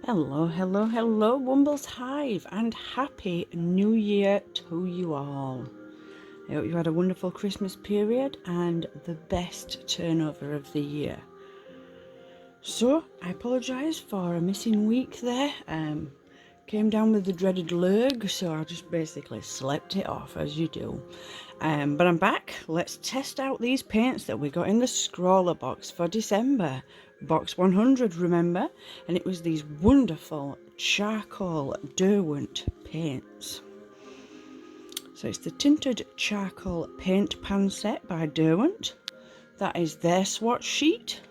Hello, hello, hello, Wumbles Hive, and Happy New Year to you all. I hope you had a wonderful Christmas period and the best turnover of the year. So, I apologise for a missing week there. Came down with the dreaded lurg, so I just basically slept it off, as you do. But I'm back. Let's test out these paints that we got in the Scrawlr box for December. Box 100, remember? And it was these wonderful charcoal Derwent paints. So it's the Tinted Charcoal Paint Pan Set by Derwent. That is their swatch sheet.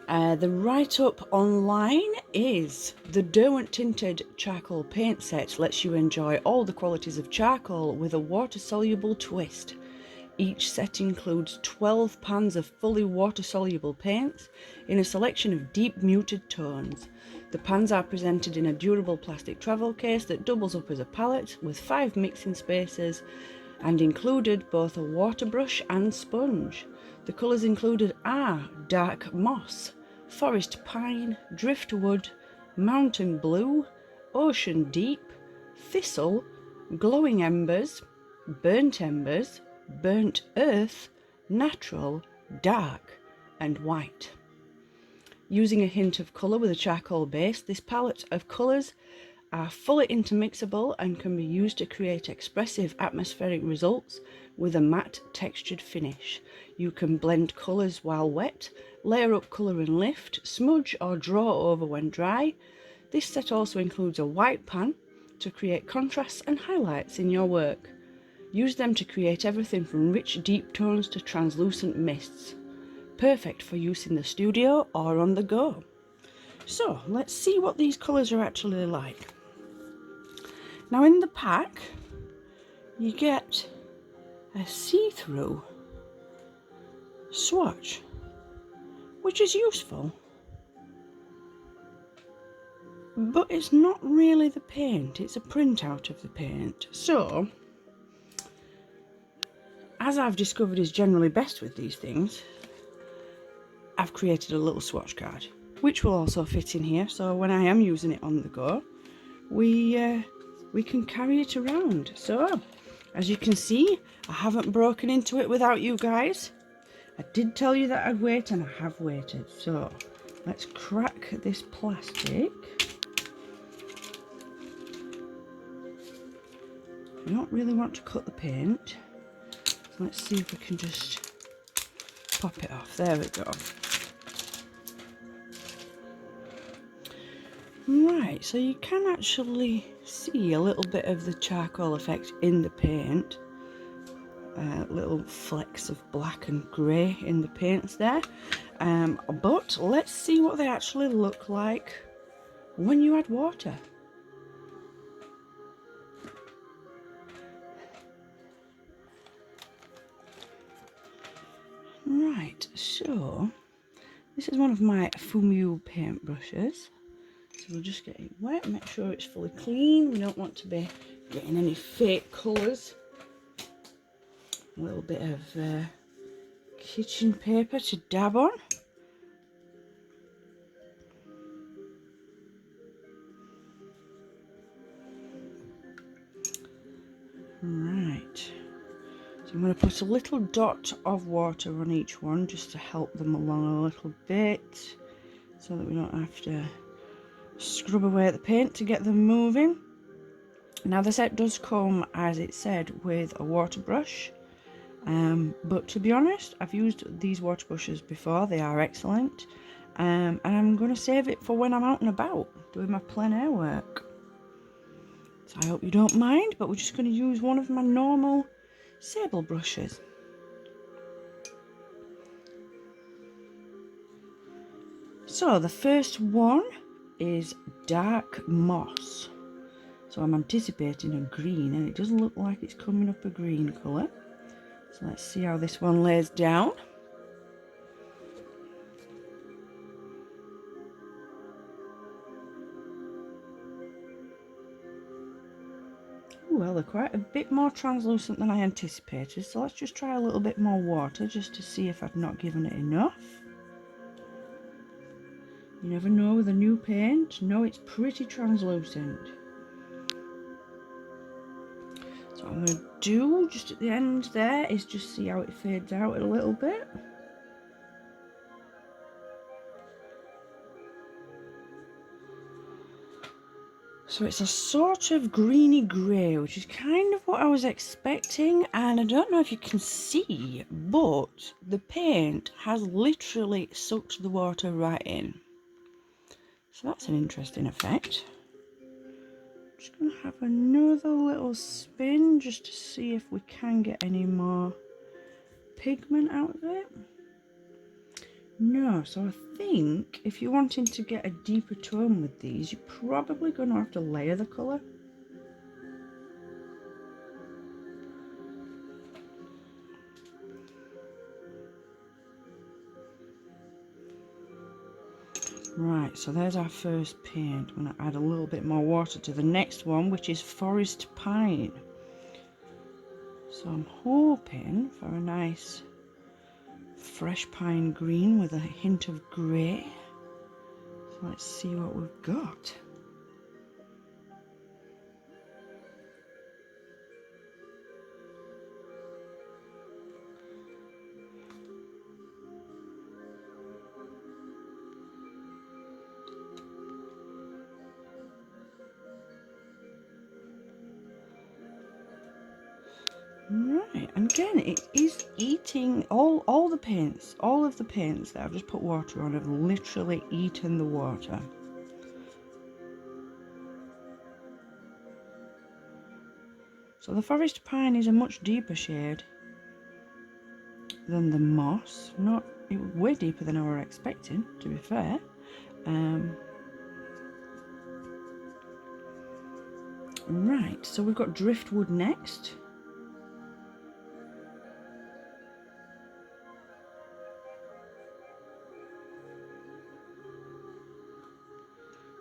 The write-up online is the Derwent Tinted Charcoal Paint Set lets you enjoy all the qualities of charcoal with a water-soluble twist. Each set includes 12 pans of fully water-soluble paints in a selection of deep muted tones. The pans are presented in a durable plastic travel case that doubles up as a palette with 5 mixing spaces and included both a water brush and sponge. The colours included are dark moss, forest pine, driftwood, mountain blue, ocean deep, thistle, glowing embers, burnt earth, natural, dark and white. Using a hint of colour with a charcoal base, this palette of colours are fully intermixable and can be used to create expressive atmospheric results with a matte textured finish. You can blend colours while wet, layer up colour and lift, smudge or draw over when dry. This set also includes a white pan to create contrasts and highlights in your work. Use them to create everything from rich deep tones to translucent mists. Perfect for use in the studio or on the go. So let's see what these colours are actually like. Now in the pack you get a see-through swatch, which is useful, but it's not really the paint, it's a printout of the paint. So, as I've discovered is generally best with these things, I've created a little swatch card, which will also fit in here, so when I am using it on the go, we can carry it around. So, as you can see, I haven't broken into it without you guys. I did tell you that I'd wait, and I have waited. So, let's crack this plastic. I don't really want to cut the paint. So let's see if we can just pop it off. There we go. Right, so you can actually see a little bit of the charcoal effect in the paint. Little flecks of black and grey in the paints there. But let's see what they actually look like when you add water. Right, so this is one of my Fumu paint brushes. So we'll just get it wet, make sure it's fully clean. We don't want to be getting any fake colours. A little bit of kitchen paper to dab on. Right, so I'm going to put a little dot of water on each one just to help them along a little bit, so that we don't have to scrub away at the paint to get them moving. Now the set does come, as it said, with a water brush. But to be honest, I've used these water brushes before, they are excellent, and I'm going to save it for when I'm out and about doing my plein air work. So I hope you don't mind, but we're just going to use one of my normal sable brushes. So the first one is dark moss. So I'm anticipating a green, and it doesn't look like it's coming up a green colour. So let's see how this one lays down. Well, they're quite a bit more translucent than I anticipated, so let's just try a little bit more water just to see if I've not given it enough. You never know with a new paint. No, it's pretty translucent. So what I'm going to do just at the end there is just see how it fades out a little bit. So it's a sort of greeny grey, which is kind of what I was expecting, and I don't know if you can see, but the paint has literally sucked the water right in. So that's an interesting effect. Just going to have another little spin just to see if we can get any more pigment out of it. No, so I think if you're wanting to get a deeper tone with these, you're probably going to have to layer the colour. Right, so there's our first paint. I'm going to add a little bit more water to the next one, which is Forest Pine. So I'm hoping for a nice fresh pine green with a hint of grey. So let's see what we've got. Right, and again, it is eating all the paints, all of the paints that I've just put water on have literally eaten the water. So the Forest Pine is a much deeper shade than the Moss. Way deeper than I were expecting, to be fair. Right, so we've got Driftwood next.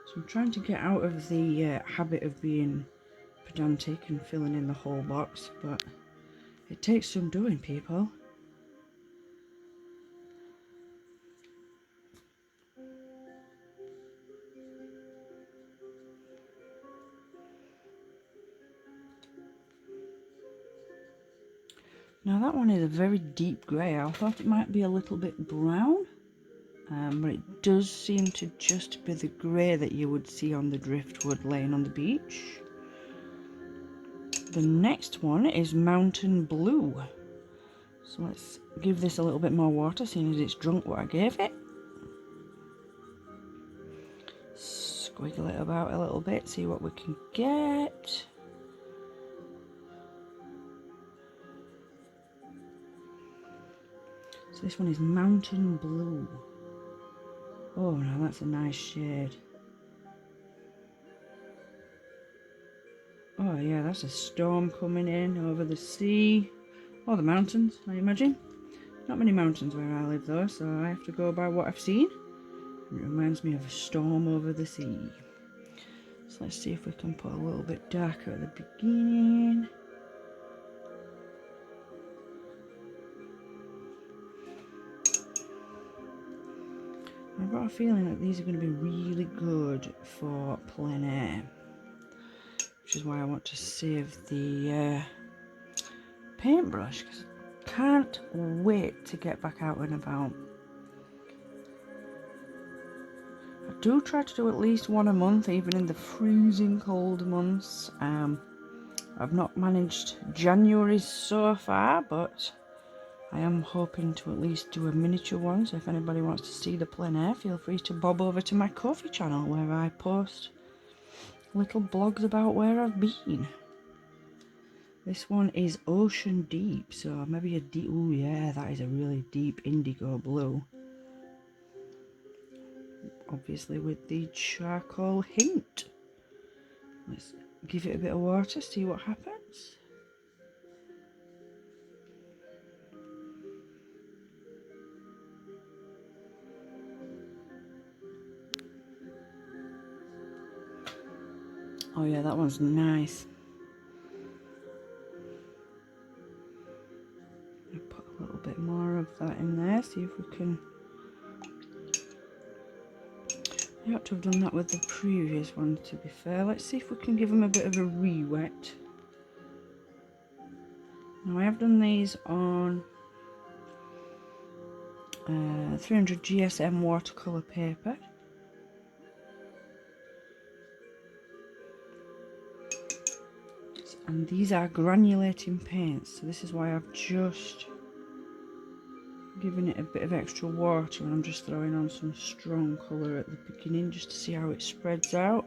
So I'm trying to get out of the habit of being pedantic and filling in the whole box, but it takes some doing, people. Now that one is a very deep grey. I thought it might be a little bit brown, but it does seem to just be the grey that you would see on the driftwood laying on the beach. The next one is Mountain Blue. So let's give this a little bit more water, seeing as it's drunk what I gave it. Squiggle it about a little bit, see what we can get. So this one is Mountain Blue. Oh, now that's a nice shade. Oh yeah, that's a storm coming in over the sea. Or the mountains, I imagine. Not many mountains where I live though, so I have to go by what I've seen. It reminds me of a storm over the sea. So let's see if we can put a little bit darker at the beginning. I've got a feeling that these are going to be really good for plein air, which is why I want to save the paintbrush, because I can't wait to get back out and about. I do try to do at least one a month, even in the freezing cold months. I've not managed January so far, but I am hoping to at least do a miniature one, so if anybody wants to see the plein air, feel free to bob over to my Ko-fi channel where I post little blogs about where I've been. This one is Ocean Deep, so maybe a deep, oh yeah, that is a really deep indigo blue. Obviously with the charcoal hint. Let's give it a bit of water, see what happens. Oh yeah, that one's nice. I'll put a little bit more of that in there, see if we can I ought to have done that with the previous one, to be fair. Let's see if we can give them a bit of a re-wet. Now I have done these on 300 GSM watercolour paper. And these are granulating paints, so this is why I've just given it a bit of extra water, and I'm just throwing on some strong colour at the beginning just to see how it spreads out.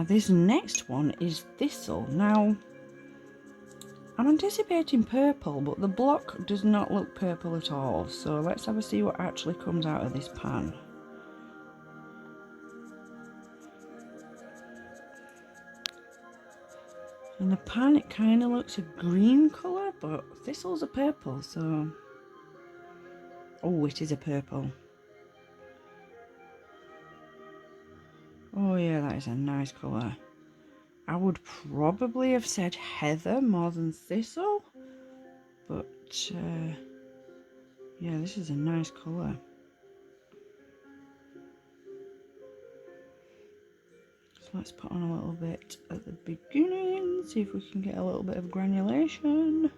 This next one is Thistle. Now, I'm anticipating purple, but the block does not look purple at all. So let's have a see what actually comes out of this pan. In the pan it kind of looks a green colour, but Thistle's a purple, so... Oh, it is a purple. Oh yeah, that is a nice colour. I would probably have said heather more than thistle, but yeah, this is a nice colour. So let's put on a little bit at the beginning, see if we can get a little bit of granulation.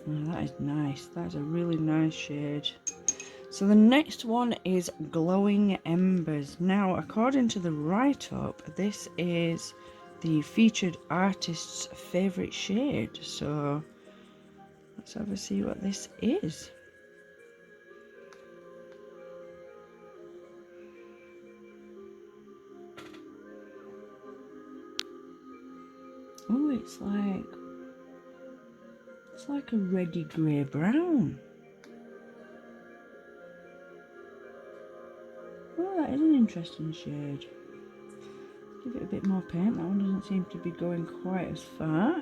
Oh, that is nice. That's a really nice shade. So the next one is Glowing Embers. Now, according to the write-up, this is the featured artist's favourite shade. So let's have a see what this is. Oh, it's like a reddy grey brown. Oh, that is an interesting shade. Give it a bit more paint. That one doesn't seem to be going quite as far.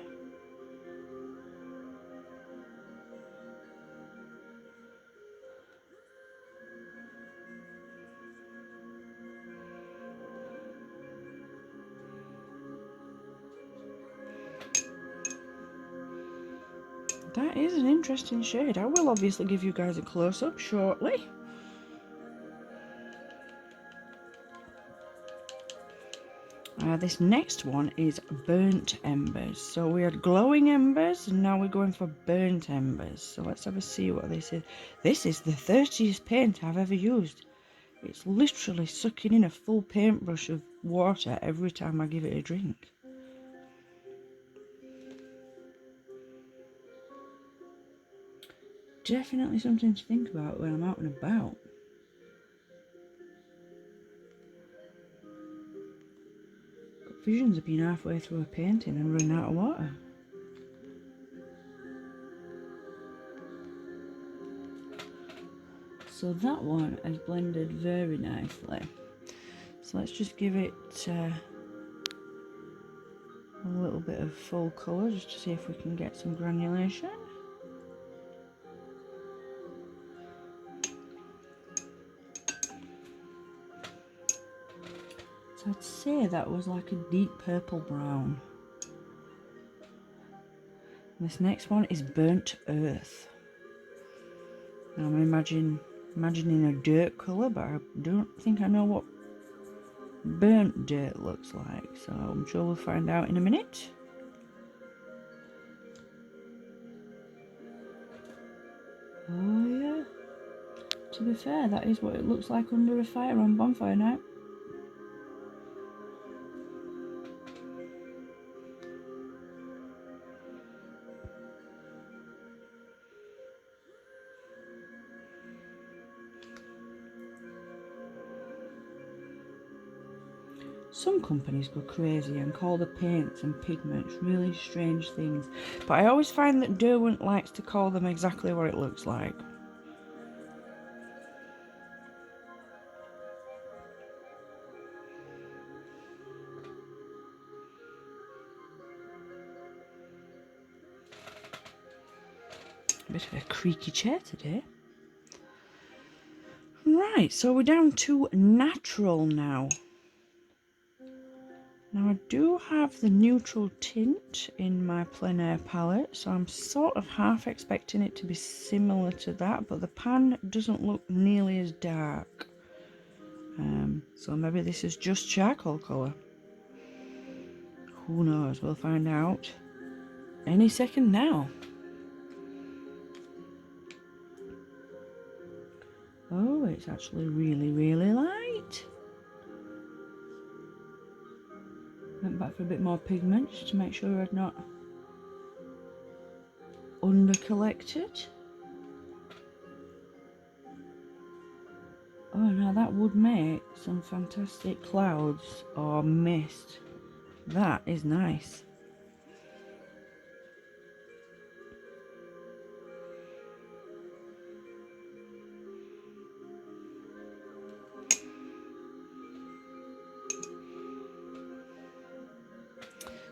That is an interesting shade. I will obviously give you guys a close-up shortly. This next one is Burnt Embers. So we had Glowing Embers, and now we're going for Burnt Embers. So let's have a see what this is. This is the thirstiest paint I've ever used. It's literally sucking in a full paintbrush of water every time I give it a drink. Definitely something to think about when I'm out and about. Got visions of being halfway through a painting and running out of water. So that one has blended very nicely. So let's just give it a little bit of full colour just to see if we can get some granulation. So I'd say that was like a deep purple brown. And this next one is Burnt Earth. Now I'm imagining a dirt colour, but I don't think I know what burnt dirt looks like, so I'm sure we'll find out in a minute. Oh yeah, to be fair, that is what it looks like under a fire on bonfire night. Some companies go crazy and call the paints and pigments really strange things, but I always find that Derwent likes to call them exactly what it looks like. Bit of a creaky chair today. Right, so we're down to natural now. Now I do have the neutral tint in my plein air palette, so I'm sort of half expecting it to be similar to that, but the pan doesn't look nearly as dark. So maybe this is just charcoal colour. Who knows? We'll find out any second now. Oh, it's actually really, really light. Went back for a bit more pigment just to make sure I'd not under-collected. Oh, now that would make some fantastic clouds or mist. That is nice.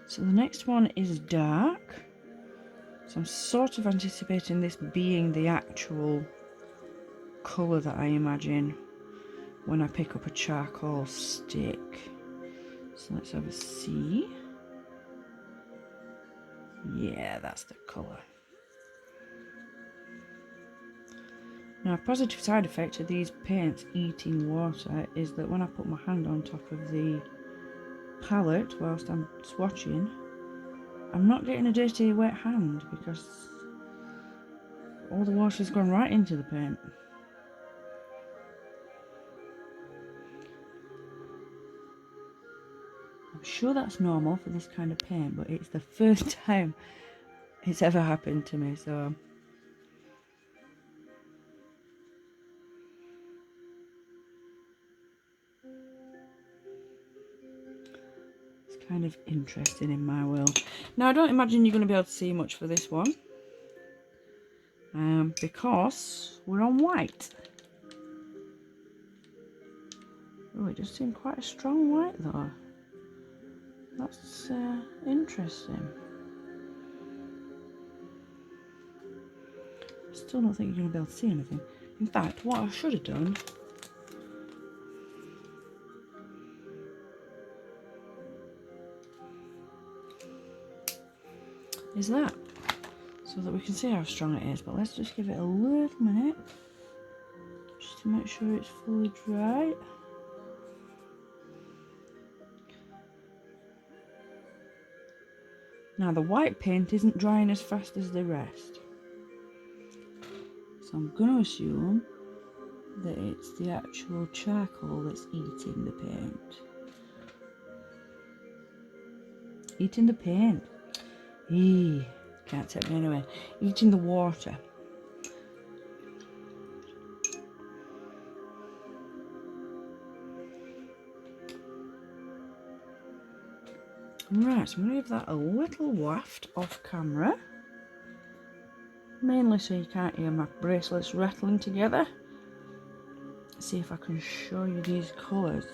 So the next one is dark. So I'm sort of anticipating this being the actual colour that I imagine when I pick up a charcoal stick. So let's have a see. Yeah, that's the colour. Now, a positive side effect of these paints eating water is that when I put my hand on top of the palette whilst I'm swatching, I'm not getting a dirty wet hand because all the water's gone right into the paint. I'm sure that's normal for this kind of paint, but it's the first time it's ever happened to me, so it's kind of interesting in my world. Now, I don't imagine you're going to be able to see much for this one, because we're on white. Oh, it does seem quite a strong white though. That's interesting. I still don't think you're going to be able to see anything. In fact, what I should have done is that, so that we can see how strong it is. But let's just give it a little minute just to make sure it's fully dry. Now, the white paint isn't drying as fast as the rest, so I'm going to assume that it's the actual charcoal that's eating the paint. Eating the paint. Eee, can't take me anywhere. Eating the water. Right, so I'm going to give that a little waft off camera. Mainly so you can't hear my bracelets rattling together. See if I can show you these colours.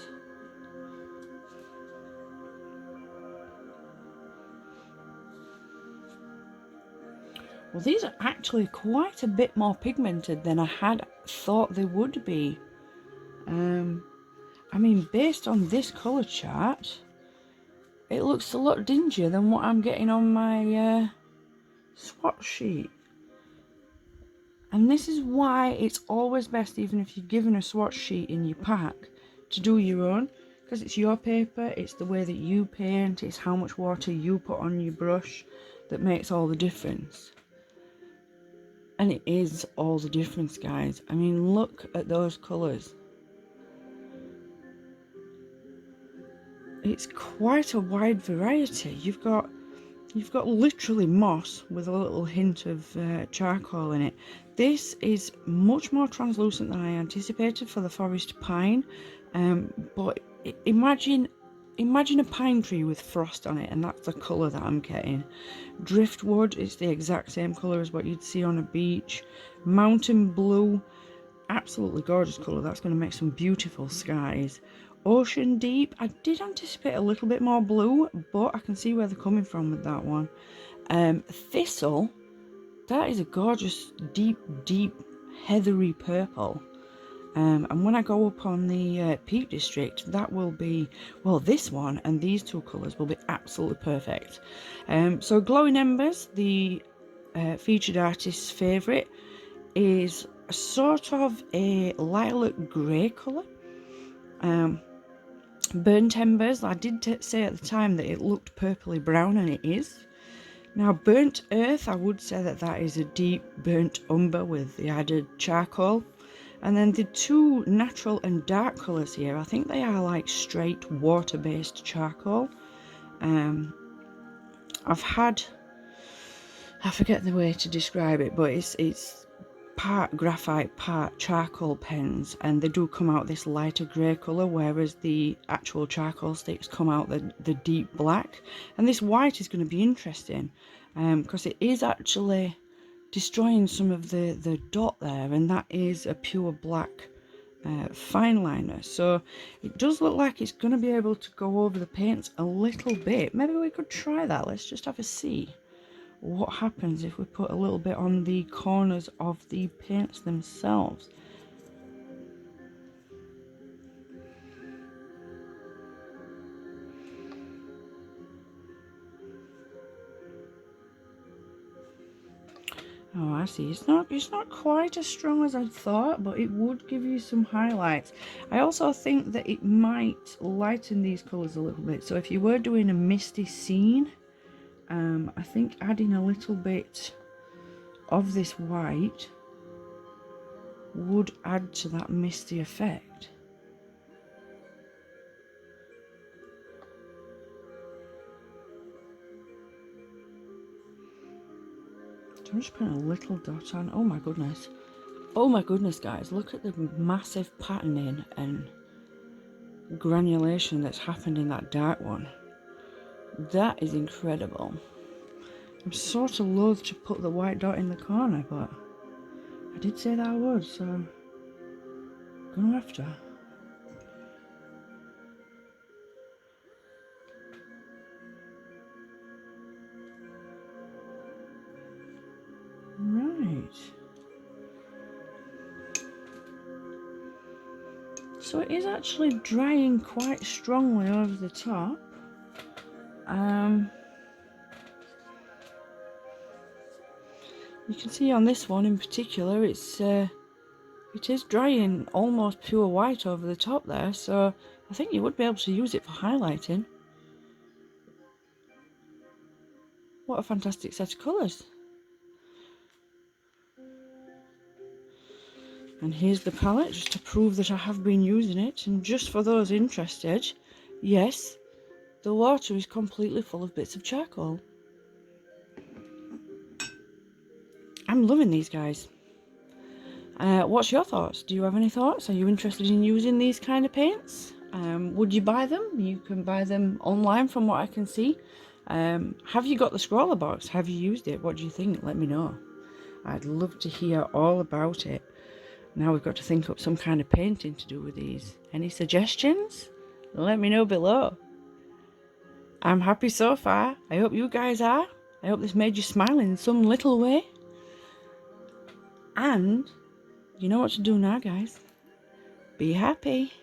Well, these are actually quite a bit more pigmented than I had thought they would be. I mean, based on this colour chart, it looks a lot dingier than what I'm getting on my swatch sheet. And this is why it's always best, even if you're given a swatch sheet in your pack, to do your own. Because it's your paper, it's the way that you paint, it's how much water you put on your brush that makes all the difference. And it is all the difference, guys. I mean, look at those colours. It's quite a wide variety. You've got literally moss with a little hint of charcoal in it. This is much more translucent than I anticipated for the forest pine. But imagine a pine tree with frost on it, and that's the colour that I'm getting. Driftwood is the exact same colour as what you'd see on a beach. Mountain blue, absolutely gorgeous colour. That's going to make some beautiful skies. Ocean deep, I did anticipate a little bit more blue, but I can see where they're coming from with that one. Thistle, that is a gorgeous, deep, heathery purple. And when I go up on the Peak District, that will be, well, this one and these two colours will be absolutely perfect. So Glowing Embers, the featured artist's favourite, is a sort of a lilac grey colour. Burnt Embers, I did say at the time that it looked purpley brown, and it is. Now Burnt Earth, I would say that that is a deep burnt umber with the added charcoal. And then the two natural and dark colours here, I think they are like straight water-based charcoal. I forget the way to describe it, but it's part graphite, part charcoal pens, and they do come out this lighter grey colour, whereas the actual charcoal sticks come out the deep black. And this white is going to be interesting, because it is actually destroying some of the dot there, and that is a pure black fine liner. So it does look like it's going to be able to go over the paints a little bit. Maybe we could try that. Let's just have a see what happens if we put a little bit on the corners of the paints themselves. Oh, I see. It's not quite as strong as I thought, but it would give you some highlights. I also think that it might lighten these colours a little bit. So if you were doing a misty scene, I think adding a little bit of this white would add to that misty effect. So I'm just putting a little dot on. Oh my goodness. Oh my goodness, guys. Look at the massive patterning and granulation that's happened in that dark one. That is incredible. I'm sort of loath to put the white dot in the corner, but I did say that I would, so I'm gonna have to. Right. So it is actually drying quite strongly over the top. You can see on this one in particular, it is drying almost pure white over the top there, so I think you would be able to use it for highlighting. What a fantastic set of colours. And here's the palette, just to prove that I have been using it. And just for those interested, yes, the water is completely full of bits of charcoal. I'm loving these guys. What's your thoughts? Do you have any thoughts? Are you interested in using these kind of paints? Would you buy them? You can buy them online from what I can see. Have you got the Scrawlr box? Have you used it? What do you think? Let me know. I'd love to hear all about it. Now we've got to think up some kind of painting to do with these. Any suggestions? Let me know below. I'm happy so far. I hope you guys are. I hope this made you smile in some little way. And you know what to do now, guys. Be happy.